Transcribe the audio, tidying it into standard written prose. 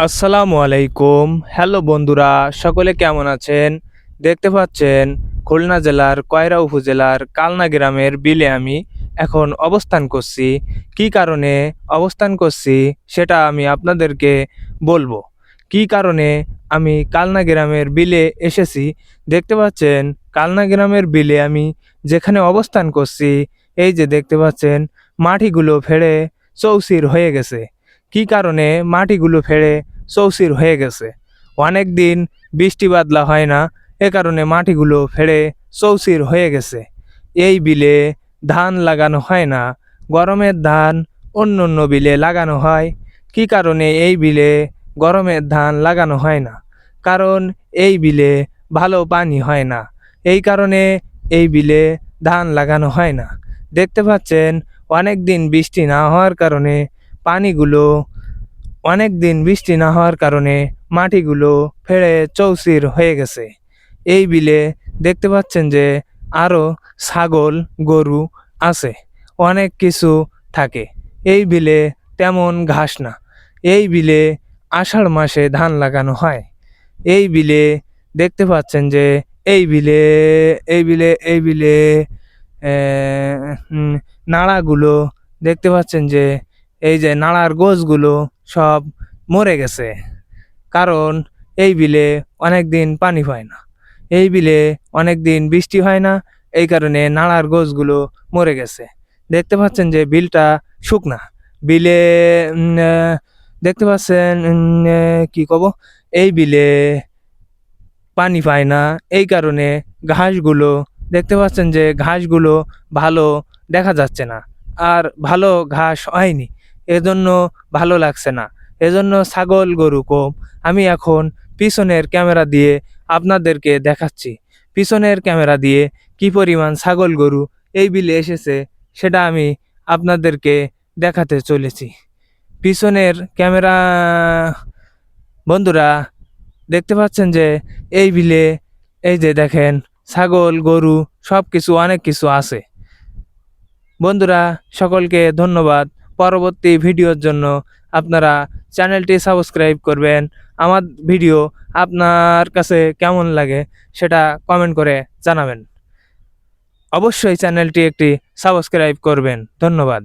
আসসালামু আলাইকুম। হ্যালো বন্ধুরা, সকলে কেমন আছেন? দেখতে পাচ্ছেন খুলনা জেলার কয়রা উপজেলার কালনা গ্রামের বিলে আমি এখন অবস্থান করছি। কি কারণে অবস্থান করছি সেটা আমি আপনাদেরকে বলবো। কি কারণে আমি কালনা গ্রামের বিলে এসেছি? দেখতে পাচ্ছেন কালনা গ্রামের বিলে আমি যেখানে অবস্থান করছি, এই যে দেখতে পাচ্ছেন মাটিগুলো ফেড়ে চৌচির হয়ে গেছে। কি কারণে মাটিগুলো ফেড়ে চৌচির হয়ে গেছে? অনেক দিন বৃষ্টি বাদলা হয় না, এ কারণে মাটিগুলো ফেড়ে চৌচির হয়ে গেছে। এই বিলে ধান লাগানো হয় না, গরমের ধান অন্য অন্য বিলে লাগানো হয়। কি কারণে এই বিলে গরমের ধান লাগানো হয় না? কারণ এই বিলে ভালো পানি হয় না, এই কারণে এই বিলে ধান লাগানো হয় না। দেখতে পাচ্ছেন অনেক দিন বৃষ্টি না হওয়ার কারণে পানিগুলো অনেক দিন বৃষ্টি না হওয়ার কারণে মাটিগুলো ফেড়ে চৌচির হয়ে গেছে। এই বিলে দেখতে পাচ্ছেন যে আরও ছাগল গরু আছে, অনেক কিছু থাকে। এই বিলে তেমন ঘাস না। এই বিলে আষাঢ় মাসে ধান লাগানো হয়। এই বিলে দেখতে পাচ্ছেন যে এই বিলে এই বিলে নাড়াগুলো দেখতে পাচ্ছেন যে এই যে নাড়ার গোছগুলো সব মরে গেছে। কারণ এই বিলে অনেক দিন পানি হয় না, এই বিলে অনেক দিন বৃষ্টি হয় না, এই কারণে নাড়ার গোছগুলো মরে গেছে। দেখতে পাচ্ছেন যে বিলটা শুকনা। বিলে দেখতে পাচ্ছেন কি কব, এই বিলে পানি পায় না, এই কারণে ঘাসগুলো দেখতে পাচ্ছেন যে ঘাসগুলো ভালো দেখা যাচ্ছে না, আর ভালো ঘাস হয়নি, এজন্য ভালো লাগছে না। এজন্য ছাগল গরু কম। আমি এখন পিছনের ক্যামেরা দিয়ে আপনাদেরকে দেখাচ্ছি, পিছনের ক্যামেরা দিয়ে কি পরিমাণ ছাগল গরু এই বিলে এসেছে সেটা আমি আপনাদেরকে দেখাতে চলেছি। পিছনের ক্যামেরা বন্ধুরা দেখতে পাচ্ছেন যে এই বিলে এই যে দেখেন ছাগল গরু সব কিছু অনেক কিছু আছে। বন্ধুরা সকলকে ধন্যবাদ। পরবর্তী ভিডিওর জন্য আপনারা চ্যানেলটি সাবস্ক্রাইব করবেন। আমার ভিডিও আপনার কাছে কেমন লাগে সেটা কমেন্ট করে জানাবেন। অবশ্যই চ্যানেলটি একটি সাবস্ক্রাইব করবেন। ধন্যবাদ।